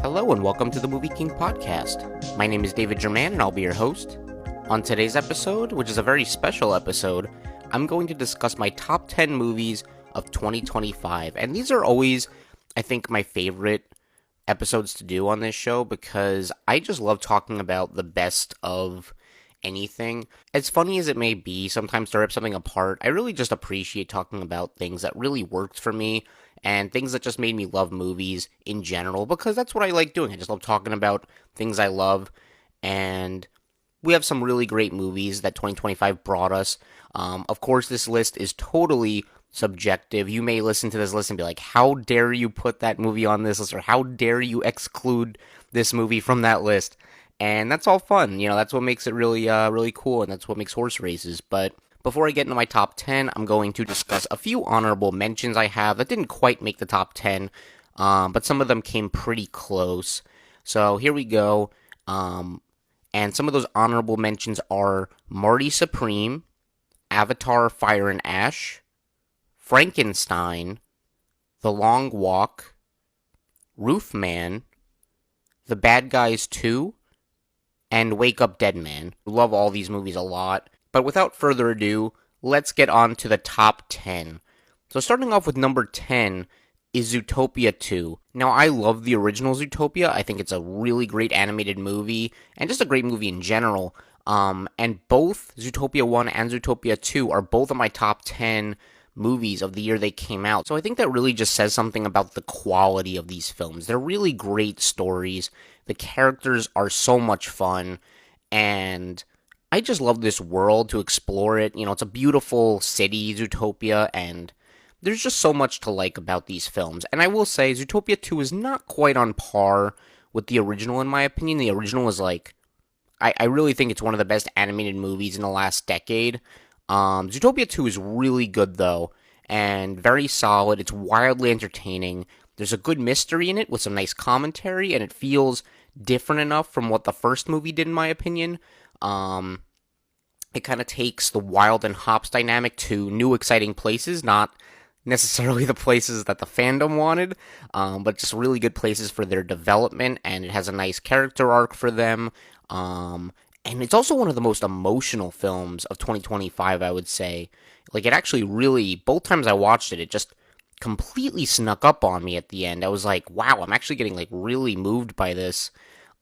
Hello and welcome to the MovieKing Podcast. My name is David Jurmann and I'll be your host. On today's episode, which is a very special episode, I'm going to discuss my top 10 movies of 2025. And these are always, I think, my favorite episodes to do on this show because I just love talking about the best of anything. As funny as it may be, sometimes to rip something apart, I really just appreciate talking about things that really worked for me and things that just made me love movies in general, because that's what I like doing. I just love talking about things I love, and we have some really great movies that 2025 brought us. Of course, this list is totally subjective. You may listen to this list and be like, how dare you put that movie on this list, or how dare you exclude this movie from that list? And that's all fun. That's what makes it really cool, and that's what makes horse races. But before I get into my top 10, I'm going to discuss a few honorable mentions I have that didn't quite make the top 10, but some of them came pretty close. So here we go. And some of those honorable mentions are Marty Supreme, Avatar Fire and Ash, Frankenstein, The Long Walk, Roofman, The Bad Guys 2, and Wake Up Dead Man. Love all these movies a lot. But without further ado, let's get on to the top 10. So starting off with number 10 is Zootopia 2. Now, I love the original Zootopia. I think it's a really great animated movie, and just a great movie in general. And both Zootopia 1 and Zootopia 2 are both of my top 10 movies of the year they came out. So I think that really just says something about the quality of these films. They're really great stories. The characters are so much fun, and I just love this world to explore it. It's a beautiful city, Zootopia, and there's just so much to like about these films. And I will say, Zootopia 2 is not quite on par with the original, in my opinion. The original was I really think it's one of the best animated movies in the last decade. Zootopia 2 is really good, though, and very solid. It's wildly entertaining. There's a good mystery in it with some nice commentary, and it feels different enough from what the first movie did, in my opinion. It kind of takes the Wild and Hops dynamic to new, exciting places, not necessarily the places that the fandom wanted, but just really good places for their development, and it has a nice character arc for them. And it's also one of the most emotional films of 2025, I would say. It actually really, both times I watched it, it just completely snuck up on me at the end. I was like, wow, I'm actually getting, really moved by this.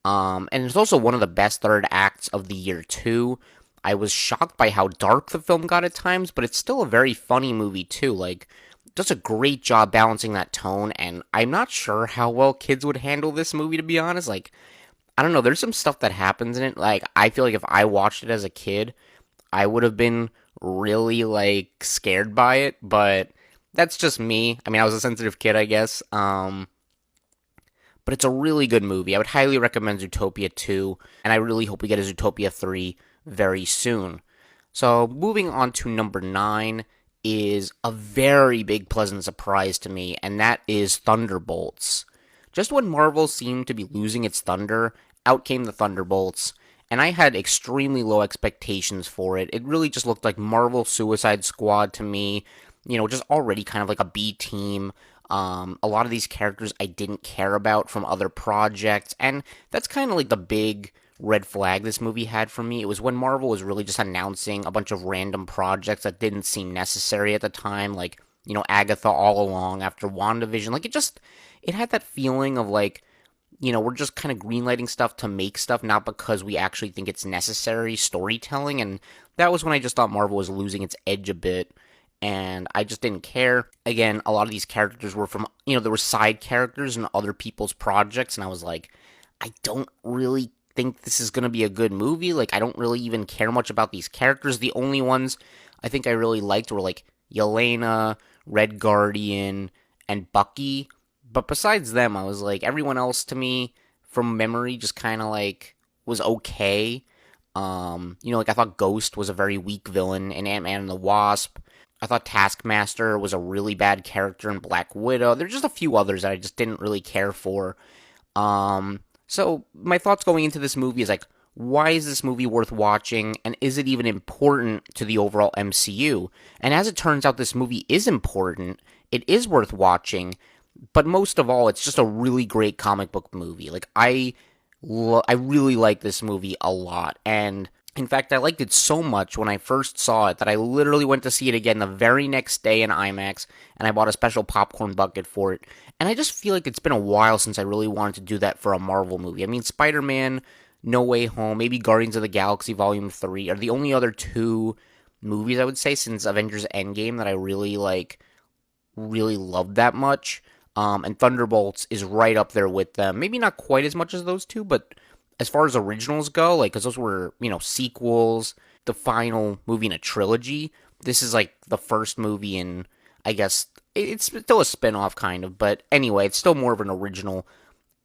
And it's also one of the best third acts of the year, too. I was shocked by how dark the film got at times, but it's still a very funny movie, too. Does a great job balancing that tone, and I'm not sure how well kids would handle this movie, to be honest. I don't know, there's some stuff that happens in it. I feel like if I watched it as a kid, I would have been really, scared by it, but that's just me. I mean, I was a sensitive kid, I guess. But it's a really good movie. I would highly recommend Zootopia 2, and I really hope we get a Zootopia 3 very soon. So, moving on to number 9 is a very big pleasant surprise to me, and that is Thunderbolts. Just when Marvel seemed to be losing its thunder, out came the Thunderbolts, and I had extremely low expectations for it. It really just looked like Marvel Suicide Squad to me, just already kind of like a B team. A lot of these characters I didn't care about from other projects, and that's kind of like the big red flag this movie had for me. It was when Marvel was really just announcing a bunch of random projects that didn't seem necessary at the time, Agatha All Along after WandaVision. It had that feeling of we're just kind of greenlighting stuff to make stuff, not because we actually think it's necessary storytelling, and that was when I just thought Marvel was losing its edge a bit, and I just didn't care. Again, a lot of these characters were from, there were side characters in other people's projects, and I was like, I don't really think this is going to be a good movie. I don't really even care much about these characters. The only ones I think I really liked were, Yelena, Red Guardian, and Bucky. But besides them, I was like, everyone else to me, from memory, just kind of, was okay. I thought Ghost was a very weak villain in Ant-Man and the Wasp. I thought Taskmaster was a really bad character in Black Widow. There's just a few others that I just didn't really care for. So my thoughts going into this movie is why is this movie worth watching, and is it even important to the overall MCU? And as it turns out, this movie is important. It is worth watching. But most of all, it's just a really great comic book movie. Like I really like this movie a lot, and in fact, I liked it so much when I first saw it that I literally went to see it again the very next day in IMAX, and I bought a special popcorn bucket for it. And I just feel like it's been a while since I really wanted to do that for a Marvel movie. I mean, Spider-Man, No Way Home, maybe Guardians of the Galaxy Volume 3 are the only other two movies I would say since Avengers Endgame that I really loved that much. And Thunderbolts is right up there with them. Maybe not quite as much as those two, but as far as originals go, like, because those were, sequels, the final movie in a trilogy. This is like the first movie in, I guess, it's still a spin off kind of, but anyway, it's still more of an original.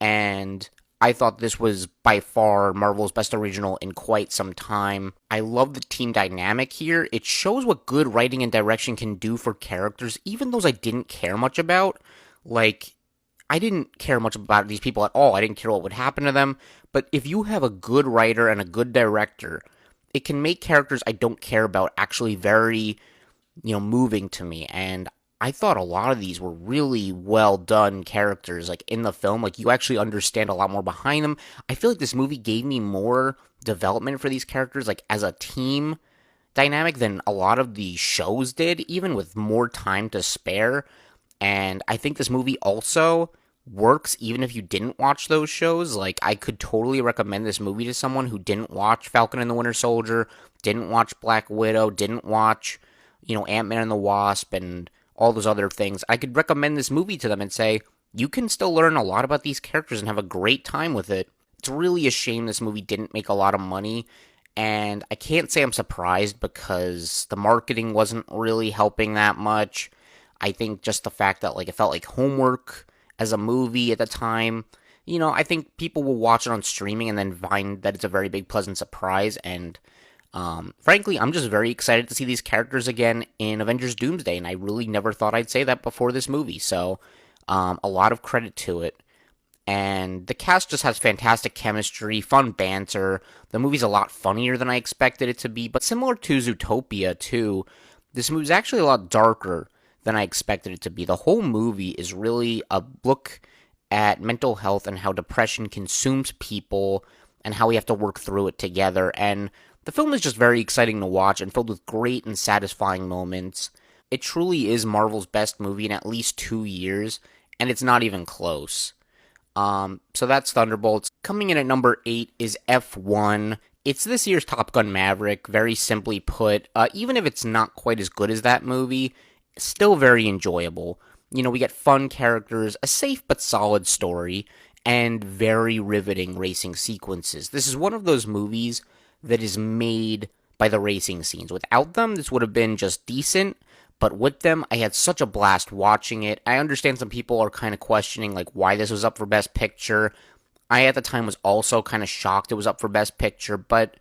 And I thought this was by far Marvel's best original in quite some time. I love the team dynamic here. It shows what good writing and direction can do for characters, even those I didn't care much about. Like, I didn't care much about these people at all. I didn't care what would happen to them. But if you have a good writer and a good director, it can make characters I don't care about actually very, moving to me. And I thought a lot of these were really well done characters, like in the film. Like, you actually understand a lot more behind them. I feel like this movie gave me more development for these characters, like as a team dynamic, than a lot of the shows did, even with more time to spare. And I think this movie also works even if you didn't watch those shows. Like, I could totally recommend this movie to someone who didn't watch Falcon and the Winter Soldier, didn't watch Black Widow, didn't watch, Ant-Man and the Wasp, and all those other things. I could recommend this movie to them and say, you can still learn a lot about these characters and have a great time with it. It's really a shame this movie didn't make a lot of money, and I can't say I'm surprised because the marketing wasn't really helping that much. I think just the fact that, like, it felt like homework as a movie at the time. I think people will watch it on streaming and then find that it's a very big, pleasant surprise. And frankly, I'm just very excited to see these characters again in Avengers Doomsday. And I really never thought I'd say that before this movie. So a lot of credit to it. And the cast just has fantastic chemistry, fun banter. The movie's a lot funnier than I expected it to be. But similar to Zootopia, too, this movie's actually a lot darker than I expected it to be. The whole movie is really a look at mental health and how depression consumes people and how we have to work through it together. And the film is just very exciting to watch and filled with great and satisfying moments. It truly is Marvel's best movie in at least 2 years, and it's not even close. So that's Thunderbolts. Coming in at number 8 is F1. It's this year's Top Gun Maverick, very simply put. Even if it's not quite as good as that movie, still very enjoyable. We get fun characters, a safe but solid story, and very riveting racing sequences. This is one of those movies that is made by the racing scenes. Without them, this would have been just decent, but with them, I had such a blast watching it. I understand some people are kind of questioning, like, why this was up for Best Picture. I, at the time, was also kind of shocked it was up for Best Picture, but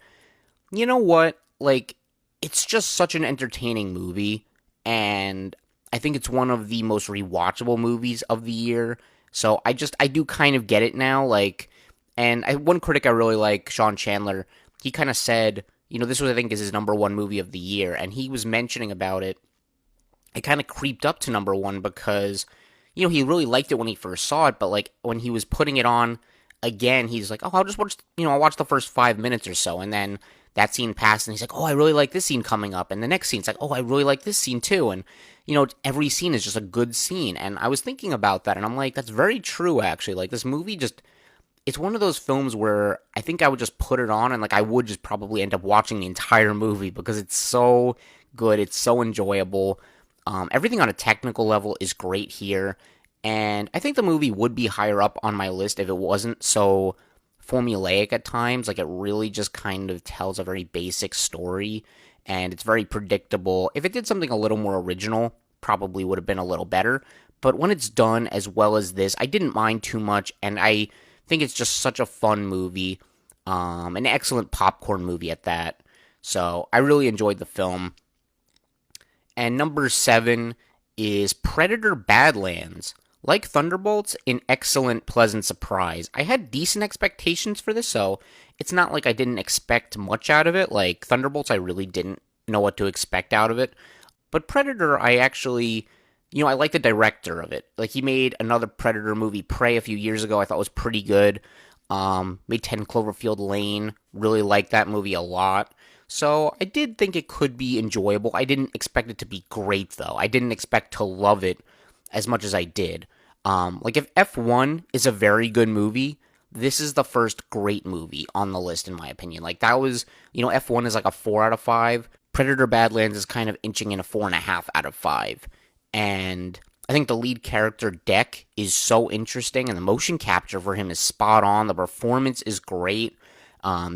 you know what? Like, it's just such an entertaining movie, and I think it's one of the most rewatchable movies of the year. So I do kind of get it now. Like, and one critic I really like, Sean Chandler, he kind of said, this was, I think, is his number one movie of the year, and he was mentioning about it. It kind of creeped up to number one because, he really liked it when he first saw it, but like when he was putting it on again, he's like, oh, I'll just watch, I'll watch the first 5 minutes or so, and then that scene passed, and he's like, oh, I really like this scene coming up, and the next scene's like, oh, I really like this scene too, and, every scene is just a good scene, and I was thinking about that, and I'm like, that's very true, actually. Like, this movie just, it's one of those films where I think I would just put it on, and, like, I would just probably end up watching the entire movie, because it's so good, it's so enjoyable. Everything on a technical level is great here, and I think the movie would be higher up on my list if it wasn't so formulaic at times. Like, it really just kind of tells a very basic story, and it's very predictable. If it did something a little more original, probably would have been a little better, but when it's done as well as this, I didn't mind too much, and I think it's just such a fun movie, an excellent popcorn movie at that, so I really enjoyed the film. And number 7 is Predator Badlands. Like Thunderbolts, an excellent, pleasant surprise. I had decent expectations for this, so it's not like I didn't expect much out of it. Like Thunderbolts, I really didn't know what to expect out of it. But Predator, I actually, I like the director of it. Like, he made another Predator movie, Prey, a few years ago. I thought was pretty good. Made 10 Cloverfield Lane. Really liked that movie a lot. So I did think it could be enjoyable. I didn't expect it to be great, though. I didn't expect to love it as much as I did. Like, if F1 is a very good movie, this is the first great movie on the list, in my opinion. Like, that was, F1 is like a 4 out of 5. Predator Badlands is kind of inching in a 4.5 out of 5. And I think the lead character, Deck, is so interesting, and the motion capture for him is spot on. The performance is great.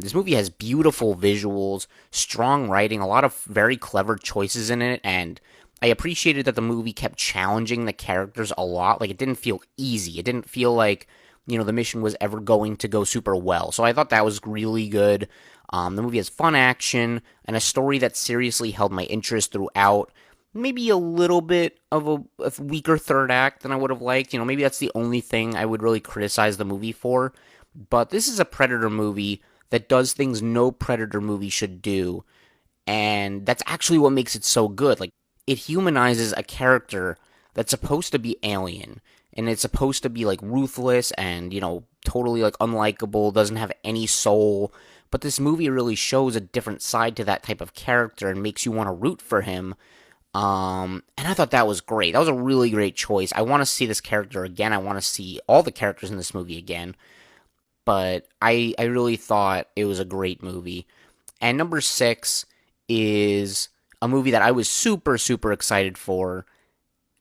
This movie has beautiful visuals, strong writing, a lot of very clever choices in it, and I appreciated that the movie kept challenging the characters a lot. Like, it didn't feel easy. It didn't feel like, the mission was ever going to go super well. So I thought that was really good. The movie has fun action and a story that seriously held my interest throughout. Maybe a little bit of a weaker third act than I would have liked. Maybe that's the only thing I would really criticize the movie for. But this is a Predator movie that does things no Predator movie should do. And that's actually what makes it so good. Like, it humanizes a character that's supposed to be alien. And it's supposed to be, like, ruthless and, totally, like, unlikable, doesn't have any soul. But this movie really shows a different side to that type of character and makes you want to root for him. And I thought that was great. That was a really great choice. I want to see this character again. I want to see all the characters in this movie again. But I really thought it was a great movie. And number 6 is a movie that I was super, super excited for.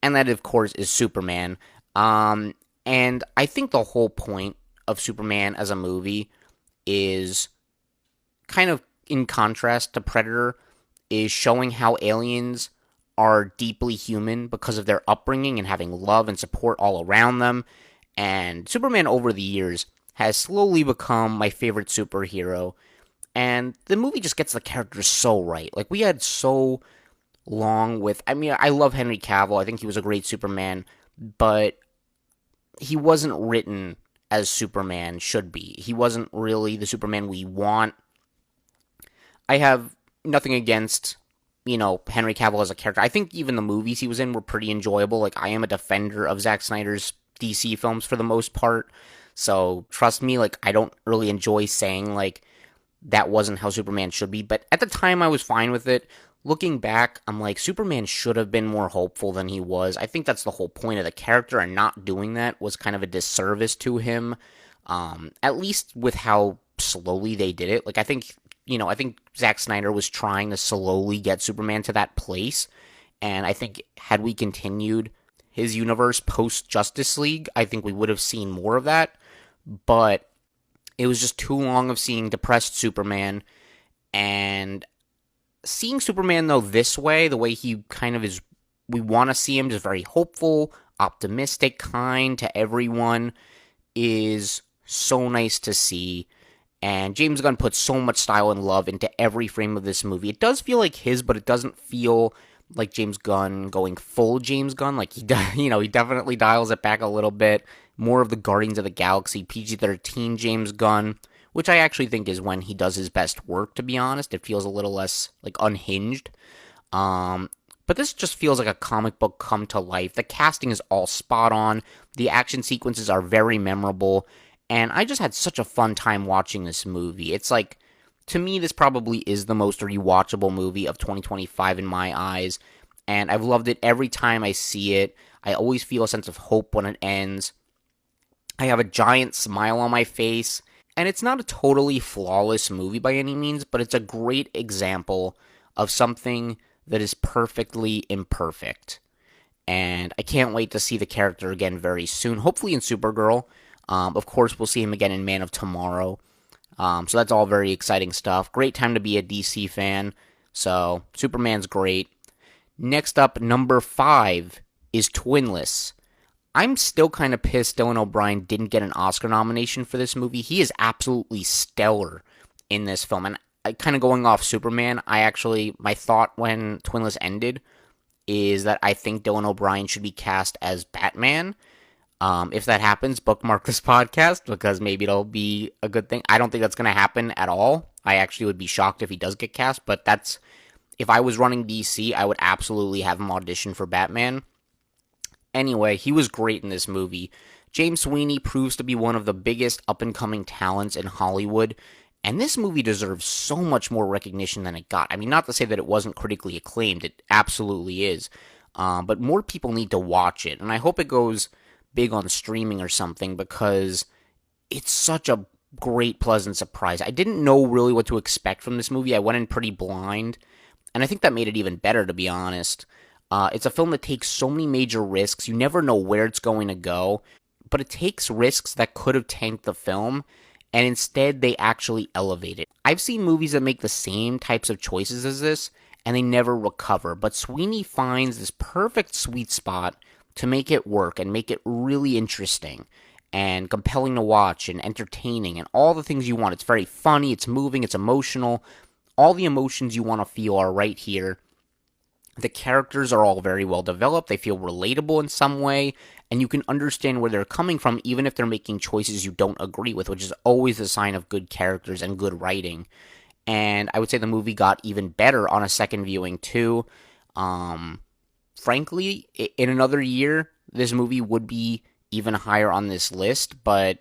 And that, of course, is Superman. And I think the whole point of Superman as a movie is kind of in contrast to Predator, is showing how aliens are deeply human because of their upbringing and having love and support all around them. And Superman over the years has slowly become my favorite superhero. And the movie just gets the characters so right. Like, we had so long with... I love Henry Cavill. I think he was a great Superman. But he wasn't written as Superman should be. He wasn't really the Superman we want. I have nothing against, Henry Cavill as a character. I think even the movies he was in were pretty enjoyable. Like, I am a defender of Zack Snyder's DC films for the most part. So, trust me, like, I don't really enjoy saying, like, that wasn't how Superman should be. But at the time, I was fine with it. Looking back, I'm like, Superman should have been more hopeful than he was. I think that's the whole point of the character, and not doing that was kind of a disservice to him. At least with how slowly they did it. Like, I think Zack Snyder was trying to slowly get Superman to that place. And I think had we continued his universe post-Justice League, I think we would have seen more of that. But it was just too long of seeing depressed Superman. And seeing Superman, though, this way, the way he kind of is, we want to see him, just very hopeful, optimistic, kind to everyone, is so nice to see. And James Gunn puts so much style and love into every frame of this movie. It does feel like his, but it doesn't feel like James Gunn going full James Gunn. Like, he definitely dials it back a little bit. More of the Guardians of the Galaxy, PG-13 James Gunn, which I actually think is when he does his best work, to be honest. It feels a little less, like, unhinged. But this just feels like a comic book come to life. The casting is all spot on. The action sequences are very memorable. And I just had such a fun time watching this movie. It's like, to me, this probably is the most rewatchable movie of 2025 in my eyes. And I've loved it every time I see it. I always feel a sense of hope when it ends. I have a giant smile on my face. And it's not a totally flawless movie by any means, but it's a great example of something that is perfectly imperfect. And I can't wait to see the character again very soon, hopefully in Supergirl. Of course, we'll see him again in Man of Tomorrow. So that's all very exciting stuff. Great time to be a DC fan. So Superman's great. Next up, number 5 is Twinless. I'm still kind of pissed Dylan O'Brien didn't get an Oscar nomination for this movie. He is absolutely stellar in this film. And kind of going off Superman, my thought when Twinless ended is that I think Dylan O'Brien should be cast as Batman. If that happens, bookmark this podcast, because maybe it'll be a good thing. I don't think that's going to happen at all. I actually would be shocked if he does get cast, but if I was running DC, I would absolutely have him audition for Batman. Anyway, he was great in this movie. James Sweeney proves to be one of the biggest up-and-coming talents in Hollywood, and this movie deserves so much more recognition than it got. I mean, not to say that it wasn't critically acclaimed, it absolutely is. But more people need to watch it, and I hope it goes big on streaming or something because it's such a great, pleasant surprise. I didn't know really what to expect from this movie. I went in pretty blind, and I think that made it even better, to be honest. It's a film that takes so many major risks. You never know where it's going to go, but it takes risks that could have tanked the film, and instead they actually elevate it. I've seen movies that make the same types of choices as this, and they never recover, but Sweeney finds this perfect sweet spot to make it work and make it really interesting and compelling to watch and entertaining and all the things you want. It's very funny, it's moving, it's emotional. All the emotions you want to feel are right here. The characters are all very well developed. They feel relatable in some way, and you can understand where they're coming from even if they're making choices you don't agree with, which is always a sign of good characters and good writing. And I would say the movie got even better on a second viewing too. Frankly, in another year, this movie would be even higher on this list, but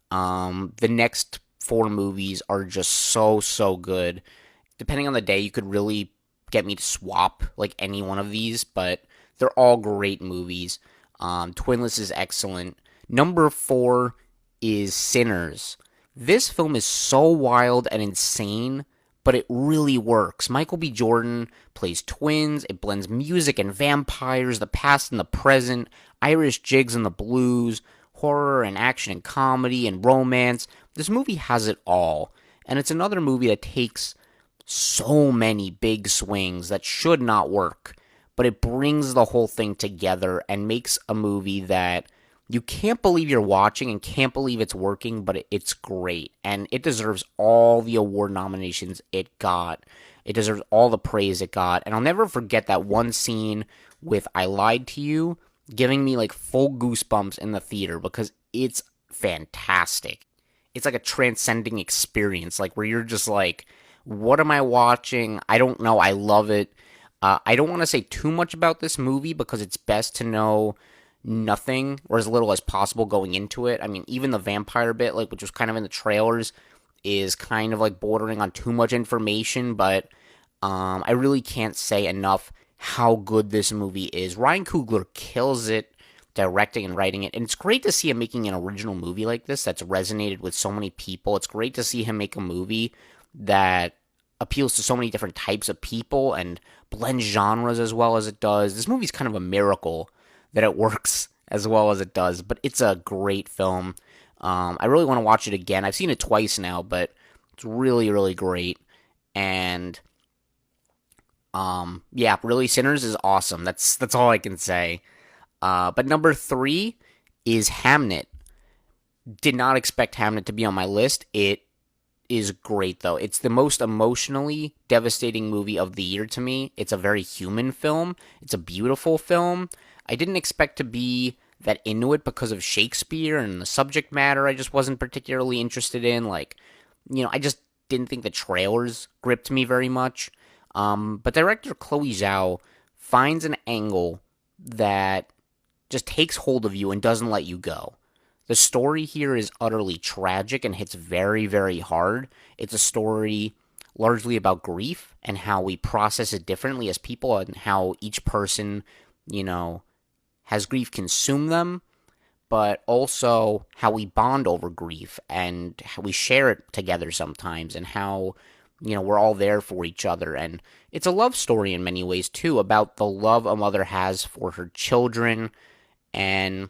the next four movies are just so good. Depending on the day, you could really get me to swap like any one of these, but they're all great movies. Twinless is excellent. Number 4 is Sinners. This film is so wild and insane, but it really works. Michael B. Jordan plays twins. It blends music and vampires, the past and the present, Irish jigs and the blues, horror and action and comedy and romance. This movie has it all. And it's another movie that takes so many big swings that should not work, but it brings the whole thing together and makes a movie that you can't believe you're watching and can't believe it's working, but it's great. And it deserves all the award nominations it got. It deserves all the praise it got. And I'll never forget that one scene with I Lied to You giving me like full goosebumps in the theater because it's fantastic. It's like a transcending experience, like where you're just like, what am I watching? I don't know. I love it. I don't want to say too much about this movie because it's best to know nothing or as little as possible going into it. I mean, even the vampire bit, like which was kind of in the trailers, is kind of like bordering on too much information, but I really can't say enough how good this movie is. Ryan Coogler kills it directing and writing it, and it's great to see him making an original movie like this that's resonated with so many people. It's great to see him make a movie that appeals to so many different types of people and blends genres as well as it does. This movie's kind of a miracle that it works as well as it does, but it's a great film. I really want to watch it again. I've seen it twice now, but it's really great. And yeah, really, Sinners is awesome. That's all I can say. But number 3 is Hamnet. Did not expect Hamnet to be on my list. It is great, though. It's the most emotionally devastating movie of the year to me. It's a very human film. It's a beautiful film. I didn't expect to be that into it because of Shakespeare and the subject matter I just wasn't particularly interested in. Like, I just didn't think the trailers gripped me very much. But director Chloe Zhao finds an angle that just takes hold of you and doesn't let you go. The story here is utterly tragic and hits very hard. It's a story largely about grief and how we process it differently as people and how each person, has grief consume them, but also how we bond over grief and how we share it together sometimes and how, we're all there for each other. And it's a love story in many ways, too, about the love a mother has for her children. And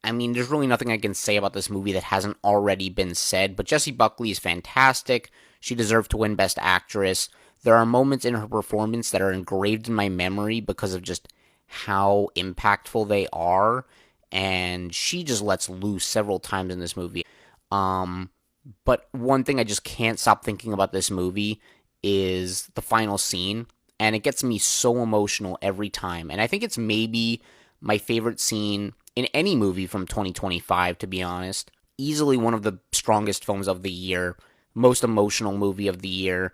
I mean, there's really nothing I can say about this movie that hasn't already been said, but Jessie Buckley is fantastic. She deserved to win Best Actress. There are moments in her performance that are engraved in my memory because of just how impactful they are, and she just lets loose several times in this movie. But one thing I just can't stop thinking about this movie is the final scene, and it gets me so emotional every time, and I think it's maybe my favorite scene in any movie from 2025, to be honest. Easily one of the strongest films of the year, most emotional movie of the year.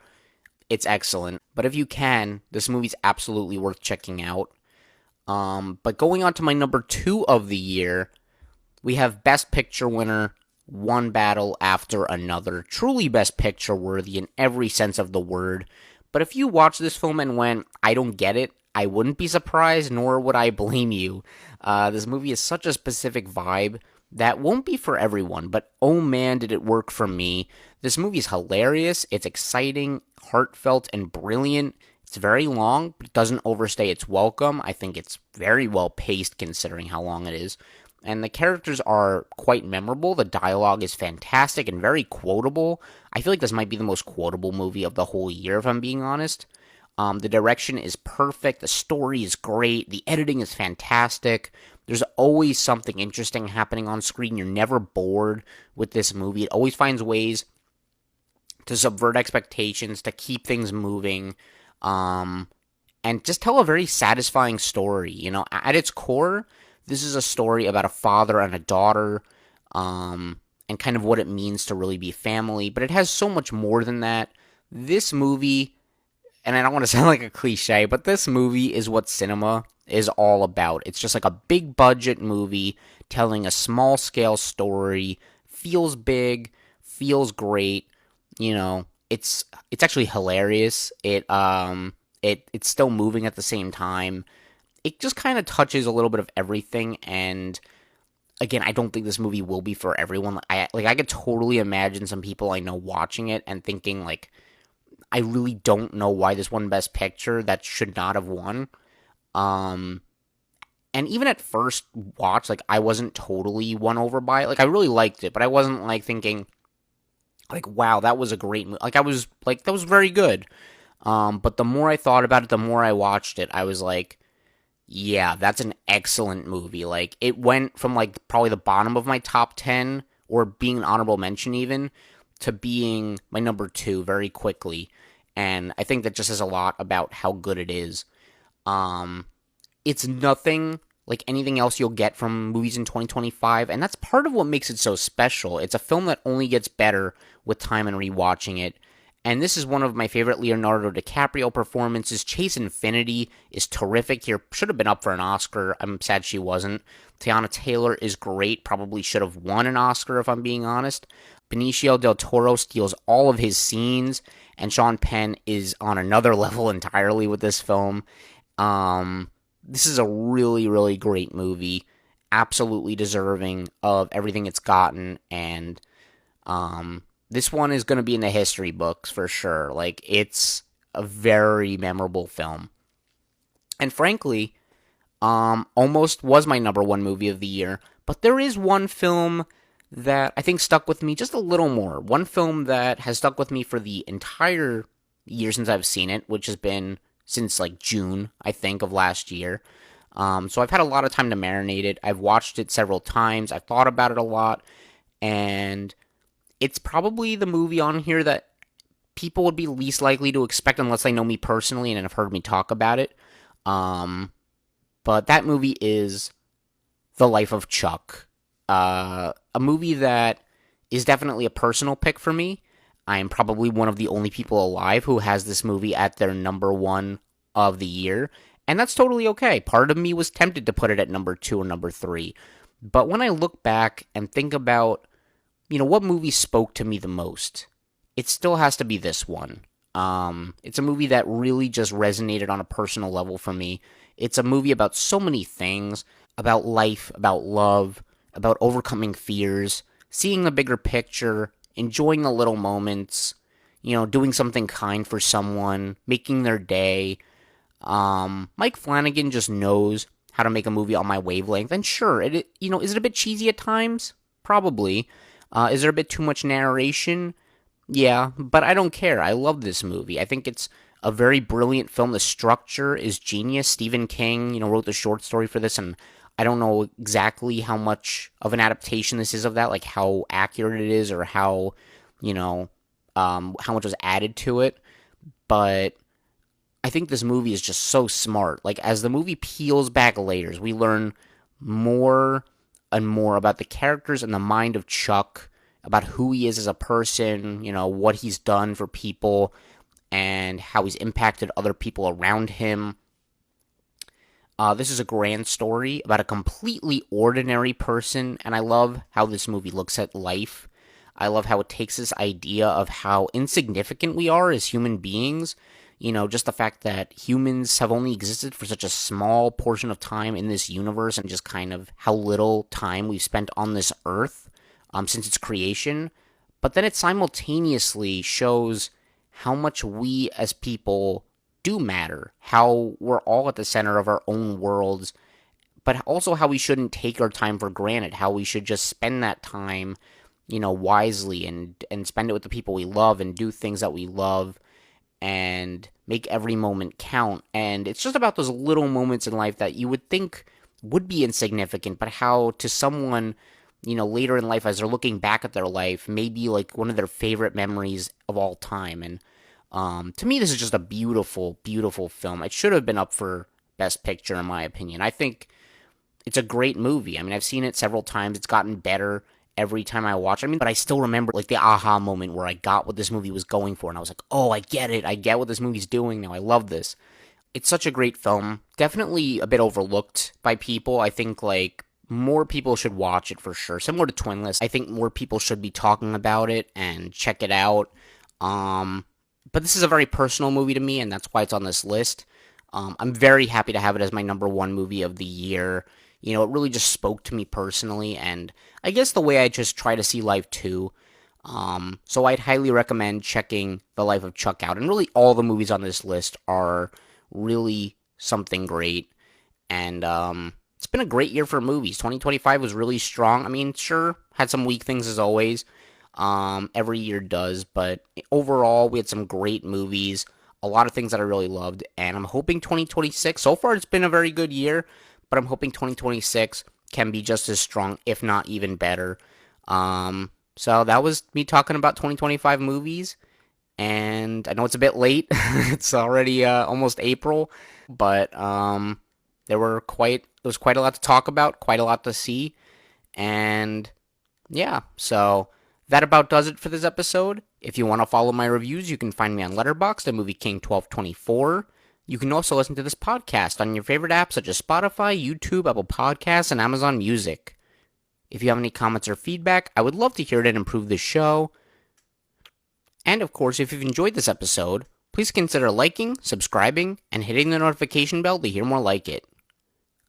It's excellent. But if you can, this movie's absolutely worth checking out. But going on to my number 2 of the year, we have Best Picture winner, One Battle After Another. Truly Best Picture worthy in every sense of the word. But if you watch this film and went, I don't get it, I wouldn't be surprised, nor would I blame you. This movie is such a specific vibe that won't be for everyone, but oh man, did it work for me. This movie is hilarious, it's exciting, heartfelt, and brilliant. It's very long, but it doesn't overstay its welcome. I think it's very well paced considering how long it is. And the characters are quite memorable. The dialogue is fantastic and very quotable. I feel like this might be the most quotable movie of the whole year, if I'm being honest. The direction is perfect. The story is great. The editing is fantastic. There's always something interesting happening on screen. You're never bored with this movie. It always finds ways to subvert expectations, to keep things moving, and just tell a very satisfying story. At its core, this is a story about a father and a daughter, and kind of what it means to really be family. But it has so much more than that. This movie, and I don't want to sound like a cliche, but this movie is what cinema is all about. It's just like a big budget movie telling a small scale story. Feels big, feels great. It's actually hilarious. It's still moving at the same time. It just kind of touches a little bit of everything, and again, I don't think this movie will be for everyone. I could totally imagine some people I know watching it and thinking like, I really don't know why this won Best Picture. That should not have won. And even at first watch, like, I wasn't totally won over by it. Like, I really liked it, but I wasn't like thinking like, wow, that was a great movie. Like, I was like, that was very good. But the more I thought about it, the more I watched it, I was like, yeah, that's an excellent movie. Like, it went from like probably the bottom of my top 10 or being an honorable mention even to being my number 2 very quickly. And I think that just says a lot about how good it is. It's nothing like anything else you'll get from movies in 2025, and that's part of what makes it so special. It's a film that only gets better with time and rewatching it. And this is one of my favorite Leonardo DiCaprio performances. Chase Infinity is terrific here. Should have been up for an Oscar. I'm sad she wasn't. Tiana Taylor is great. Probably should have won an Oscar if I'm being honest. Benicio del Toro steals all of his scenes, and Sean Penn is on another level entirely with this film. This is a really, really great movie. Absolutely deserving of everything it's gotten, and this one is going to be in the history books for sure. Like, it's a very memorable film. And frankly, almost was my number 1 movie of the year. But there is one film that I think stuck with me just a little more. One film that has stuck with me for the entire year since I've seen it, which has been since like June, I think, of last year. So I've had a lot of time to marinate it. I've watched it several times. I've thought about it a lot. And it's probably the movie on here that people would be least likely to expect unless they know me personally and have heard me talk about it. But that movie is The Life of Chuck. A movie that is definitely a personal pick for me. I am probably one of the only people alive who has this movie at their number 1 of the year. And that's totally okay. Part of me was tempted to put it at number 2 or number 3. But when I look back and think about, what movie spoke to me the most, it still has to be this one. It's a movie that really just resonated on a personal level for me. It's a movie about so many things, about life, about love, about overcoming fears, seeing the bigger picture, enjoying the little moments, doing something kind for someone, making their day. Mike Flanagan just knows how to make a movie on my wavelength. And sure, is it a bit cheesy at times? Probably. Is there a bit too much narration? Yeah, but I don't care. I love this movie. I think it's a very brilliant film. The structure is genius. Stephen King, wrote the short story for this, and I don't know exactly how much of an adaptation this is of that, like how accurate it is or how much was added to it. But I think this movie is just so smart. Like, as the movie peels back layers, we learn more and more about the characters and the mind of Chuck, about who he is as a person, what he's done for people, and how he's impacted other people around him. This is a grand story about a completely ordinary person, and I love how this movie looks at life. I love how it takes this idea of how insignificant we are as human beings. Just the fact that humans have only existed for such a small portion of time in this universe, and just kind of how little time we've spent on this earth since its creation. But then it simultaneously shows how much we as people do matter, how we're all at the center of our own worlds, but also how we shouldn't take our time for granted, how we should just spend that time, wisely and spend it with the people we love and do things that we love and make every moment count. And it's just about those little moments in life that you would think would be insignificant, but how to someone, later in life as they're looking back at their life, maybe like one of their favorite memories of all time. And to me, this is just a beautiful, beautiful film. It should have been up for Best Picture, in my opinion. I think it's a great movie. I mean, I've seen it several times. It's gotten better every time I watch it. But I still remember like the aha moment where I got what this movie was going for, and I was like, oh, I get it. I get what this movie's doing now. I love this. It's such a great film. Definitely a bit overlooked by people. I think like more people should watch it for sure. Similar to Twinless, I think more people should be talking about it and check it out. But this is a very personal movie to me, and that's why it's on this list. I'm very happy to have it as my number one movie of the year. It really just spoke to me personally, and I guess the way I just try to see life too. So I'd highly recommend checking The Life of Chuck out. And really all the movies on this list are really something great. And it's been a great year for movies. 2025 was really strong. I mean, sure, had some weak things as always. Every year does, but overall we had some great movies, a lot of things that I really loved, and I'm hoping 2026, so far it's been a very good year, but I'm hoping 2026 can be just as strong, if not even better. So that was me talking about 2025 movies, and I know it's a bit late, it's already almost April, but there was quite a lot to talk about, quite a lot to see, and yeah, so that about does it for this episode. If you want to follow my reviews, you can find me on Letterboxd at MovieKing1224. You can also listen to this podcast on your favorite apps such as Spotify, YouTube, Apple Podcasts, and Amazon Music. If you have any comments or feedback, I would love to hear it and improve the show. And of course, if you've enjoyed this episode, please consider liking, subscribing, and hitting the notification bell to hear more like it.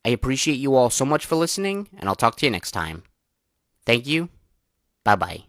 I appreciate you all so much for listening, and I'll talk to you next time. Thank you. Bye-bye.